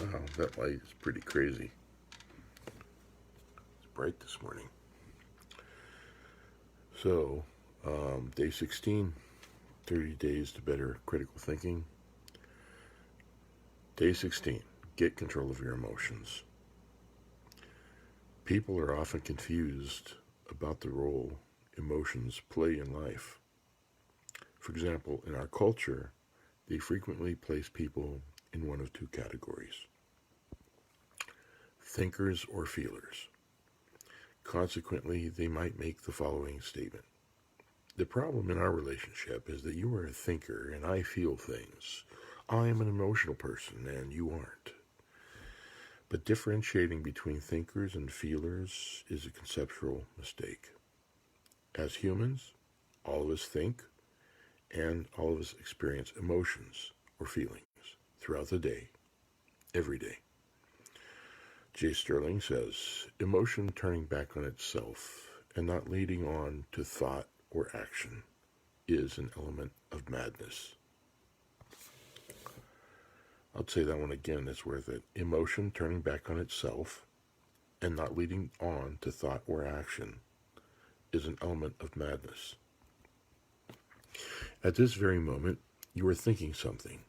Wow, that light is pretty crazy. It's bright this morning. So, day 16, 30 days to better critical thinking. Day 16, get control of your emotions. People are often confused about the role emotions play in life. For example, in our culture, they frequently place people in one of two categories: thinkers or feelers. Consequently, they might make the following statement: the problem in our relationship is that you are a thinker and I feel things. I am an emotional person and you aren't. But differentiating between thinkers and feelers is a conceptual mistake. As humans, all of us think and all of us experience emotions or feelings throughout the day, every day. Jay Sterling says, emotion turning back on itself and not leading on to thought or action is an element of madness. I'll say that one again, it's worth it. Emotion turning back on itself and not leading on to thought or action is an element of madness. At this very moment, you are thinking something,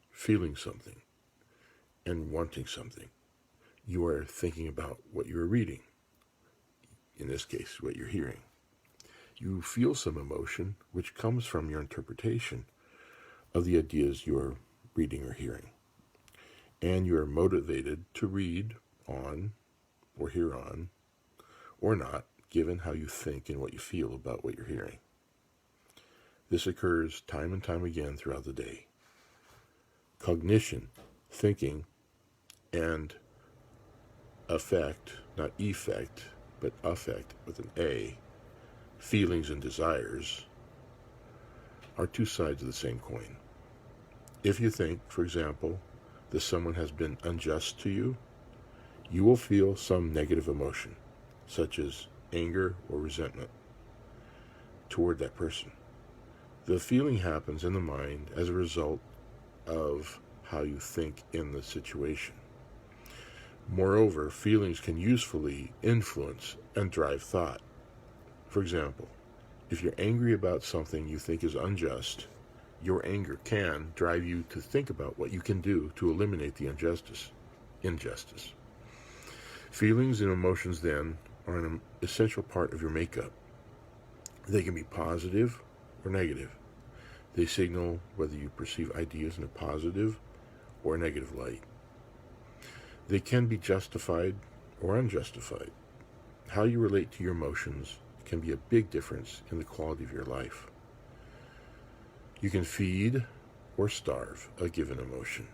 feeling something, and wanting something. You are thinking about what you're reading, in this case, what you're hearing. You feel some emotion which comes from your interpretation of the ideas you're reading or hearing. And you're motivated to read on or hear on or not, given how you think and what you feel about what you're hearing. This occurs time and time again throughout the day. Cognition, thinking, and affect, not effect, but affect with an A, feelings and desires, are two sides of the same coin. If you think, for example, that someone has been unjust to you, you will feel some negative emotion, such as anger or resentment toward that person. The feeling happens in the mind as a result of how you think in the situation. Moreover, feelings can usefully influence and drive thought. For example, if you're angry about something you think is unjust, your anger can drive you to think about what you can do to eliminate the injustice. Feelings and emotions, then, are an essential part of your makeup. They can be positive or negative. They signal whether you perceive ideas in a positive or a negative light. They can be justified or unjustified. How you relate to your emotions can be a big difference in the quality of your life. You can feed or starve a given emotion.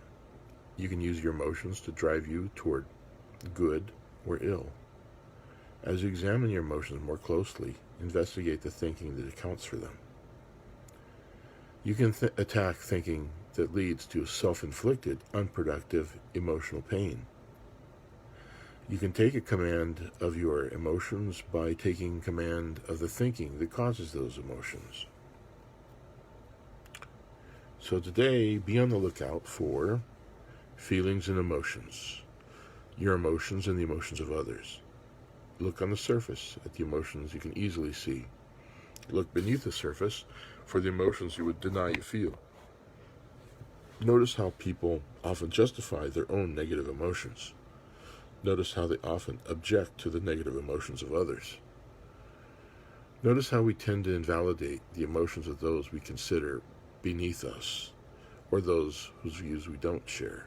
You can use your emotions to drive you toward good or ill. As you examine your emotions more closely, investigate the thinking that accounts for them. You can attack thinking that leads to self-inflicted, unproductive emotional pain. You can take a command of your emotions by taking command of the thinking that causes those emotions. So today, be on the lookout for feelings and emotions, your emotions and the emotions of others. Look on the surface at the emotions you can easily see. Look beneath the surface for the emotions you would deny you feel. Notice how people often justify their own negative emotions. Notice how they often object to the negative emotions of others. Notice how we tend to invalidate the emotions of those we consider beneath us, or those whose views we don't share.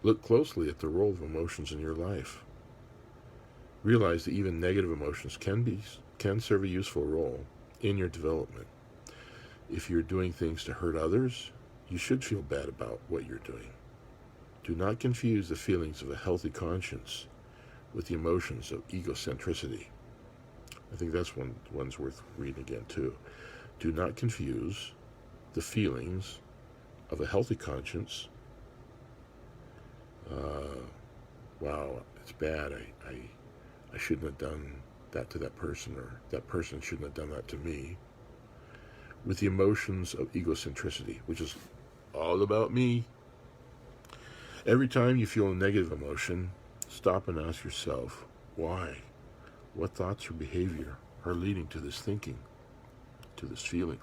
Look closely at the role of emotions in your life. Realize that even negative emotions can serve a useful role in your development. If you're doing things to hurt others, you should feel bad about what you're doing. Do not confuse the feelings of a healthy conscience with the emotions of egocentricity. I think that's one's worth reading again too. Do not confuse the feelings of a healthy conscience. Wow, it's bad. I shouldn't have done that to that person, or that person shouldn't have done that to me. With the emotions of egocentricity, which is all about me. Every time you feel a negative emotion, stop and ask yourself, why? What thoughts or behavior are leading to this thinking, to this feeling?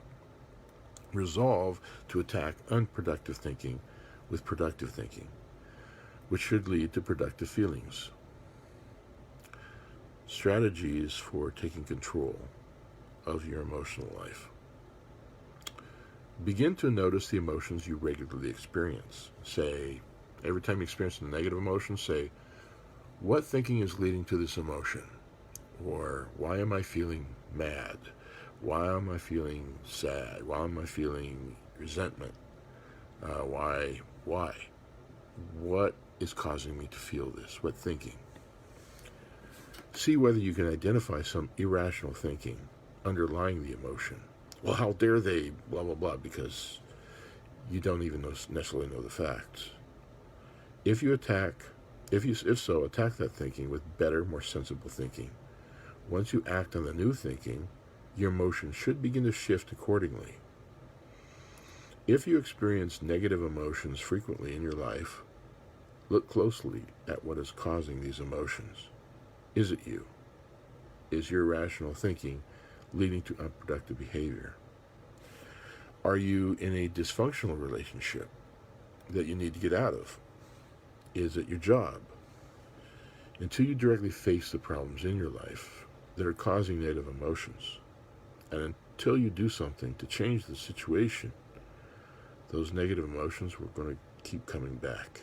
Resolve to attack unproductive thinking with productive thinking, which should lead to productive feelings. Strategies for taking control of your emotional life. Begin to notice the emotions you regularly experience. Say, every time you experience a negative emotion, say, what thinking is leading to this emotion? Or, why am I feeling mad? Why am I feeling sad? Why am I feeling resentment? Why? What is causing me to feel this? What thinking? See whether you can identify some irrational thinking underlying the emotion. Well, how dare they, blah, blah, blah, because you don't even necessarily know the facts. If so, attack that thinking with better, more sensible thinking. Once you act on the new thinking, your emotion should begin to shift accordingly. If you experience negative emotions frequently in your life, look closely at what is causing these emotions. Is it you? Is your irrational thinking leading to unproductive behavior? Are you in a dysfunctional relationship that you need to get out of? Is it your job? Until you directly face the problems in your life that are causing negative emotions, and until you do something to change the situation, those negative emotions were going to keep coming back.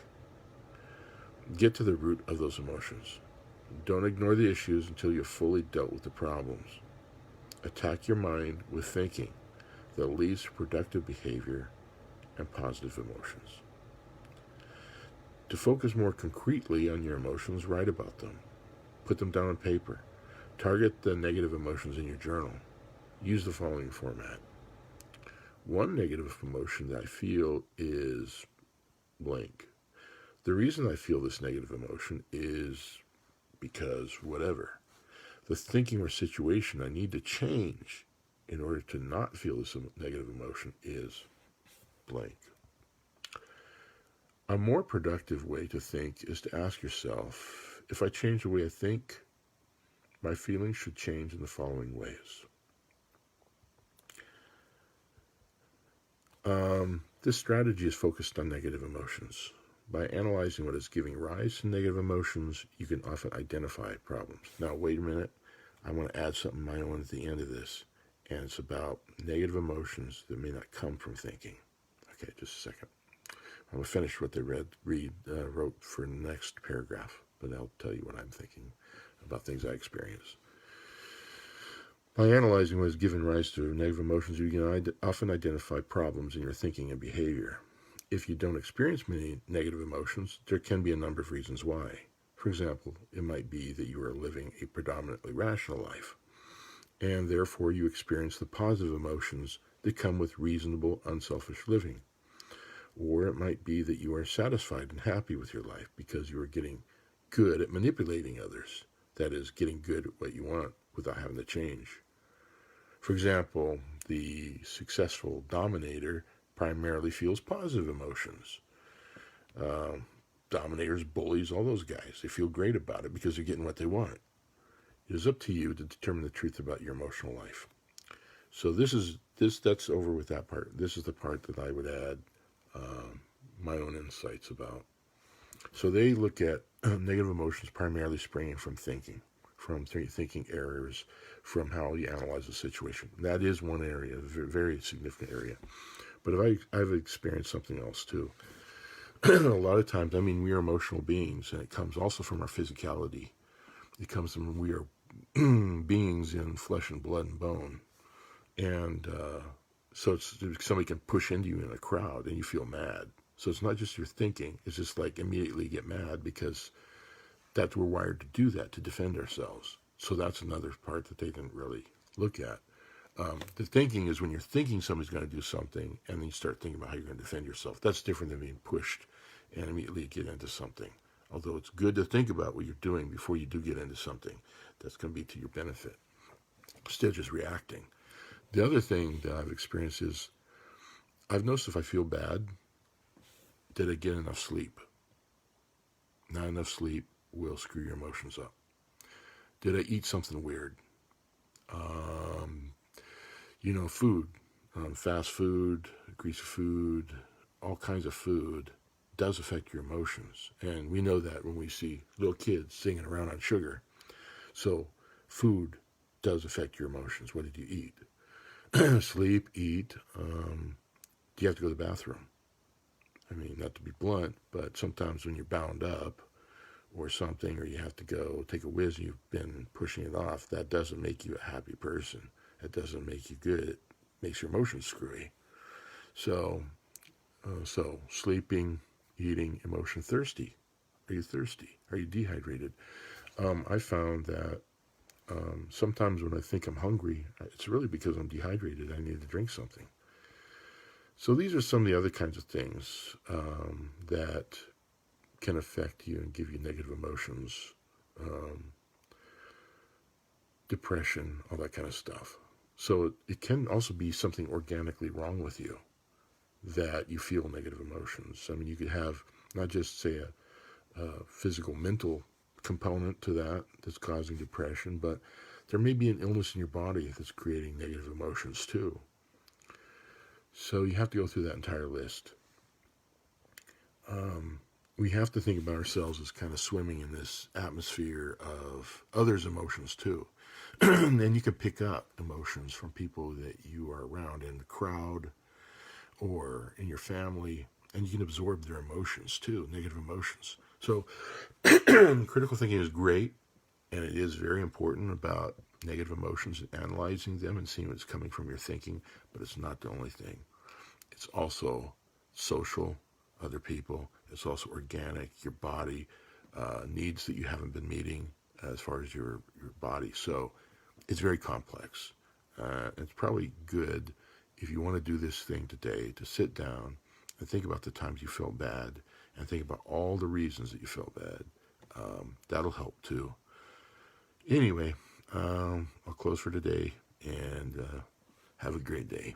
Get to the root of those emotions. Don't ignore the issues until you've fully dealt with the problems. Attack your mind with thinking that leads to productive behavior and positive emotions. To focus more concretely on your emotions, write about them. Put them down on paper. Target the negative emotions in your journal. Use the following format. One negative emotion that I feel is blank. The reason I feel this negative emotion is because whatever. The thinking or situation I need to change in order to not feel this negative emotion is blank. A more productive way to think is to ask yourself, if I change the way I think, my feelings should change in the following ways. This strategy is focused on negative emotions. By analyzing what is giving rise to negative emotions, you can often identify problems. Now, wait a minute. I want to add something of my own at the end of this, and it's about negative emotions that may not come from thinking. Okay, just a second. I'm going to finish what they wrote for the next paragraph, but I'll tell you what I'm thinking about things I experience. By analyzing what has given rise to negative emotions, you can often identify problems in your thinking and behavior. If you don't experience many negative emotions, there can be a number of reasons why. For example, it might be that you are living a predominantly rational life, and therefore you experience the positive emotions that come with reasonable, unselfish living. Or it might be that you are satisfied and happy with your life because you are getting good at manipulating others. That is, getting good at what you want without having to change. For example, the successful dominator primarily feels positive emotions. Dominators, bullies, all those guys, they feel great about it because they're getting what they want. It is up to you to determine the truth about your emotional life. So that's over with that part. This is the part that I would add my own insights about. So they look at negative emotions primarily springing from thinking errors, from how you analyze the situation. That is one area, a very significant area. But I've experienced something else too. A lot of times, we are emotional beings, and it comes also from our physicality. It comes from we are beings in flesh and blood and bone. And so somebody can push into you in a crowd and you feel mad. So it's not just your thinking. It's just like immediately get mad because we're wired to do that, to defend ourselves. So that's another part that they didn't really look at. The thinking is when you're thinking somebody's going to do something and then you start thinking about how you're going to defend yourself. That's different than being pushed and immediately get into something. Although it's good to think about what you're doing before you do get into something that's going to be to your benefit. Instead of just reacting. The other thing that I've experienced is I've noticed if I feel bad, that I get enough sleep. Not enough sleep will screw your emotions up. Did I eat something weird? Um, food, fast food, greasy food, all kinds of food does affect your emotions. And we know that when we see little kids singing around on sugar. So food does affect your emotions. What did you eat? Sleep, eat. Do you have to go to the bathroom? I mean, not to be blunt, but sometimes when you're bound up or something, or you have to go take a whiz and you've been pushing it off, that doesn't make you a happy person. It doesn't make you good. It makes your emotions screwy. So, sleeping, eating, emotion, thirsty. Are you thirsty? Are you dehydrated? I found that sometimes when I think I'm hungry, it's really because I'm dehydrated. I need to drink something. So these are some of the other kinds of things that can affect you and give you negative emotions, depression, all that kind of stuff. So it can also be something organically wrong with you that you feel negative emotions. I mean, you could have not just, say, a physical, mental component to that that's causing depression, but there may be an illness in your body that's creating negative emotions too. So you have to go through that entire list. We have to think about ourselves as kind of swimming in this atmosphere of others' emotions too. And you can pick up emotions from people that you are around in the crowd or in your family, and you can absorb their emotions too, negative emotions. So critical thinking is great, and it is very important about negative emotions and analyzing them and seeing what's coming from your thinking, but it's not the only thing. It's also social, other people. It's also organic, your body, needs that you haven't been meeting as far as your body. So it's very complex. It's probably good if you want to do this thing today to sit down and think about the times you felt bad and think about all the reasons that you felt bad. That'll help too. Anyway, I'll close for today and have a great day.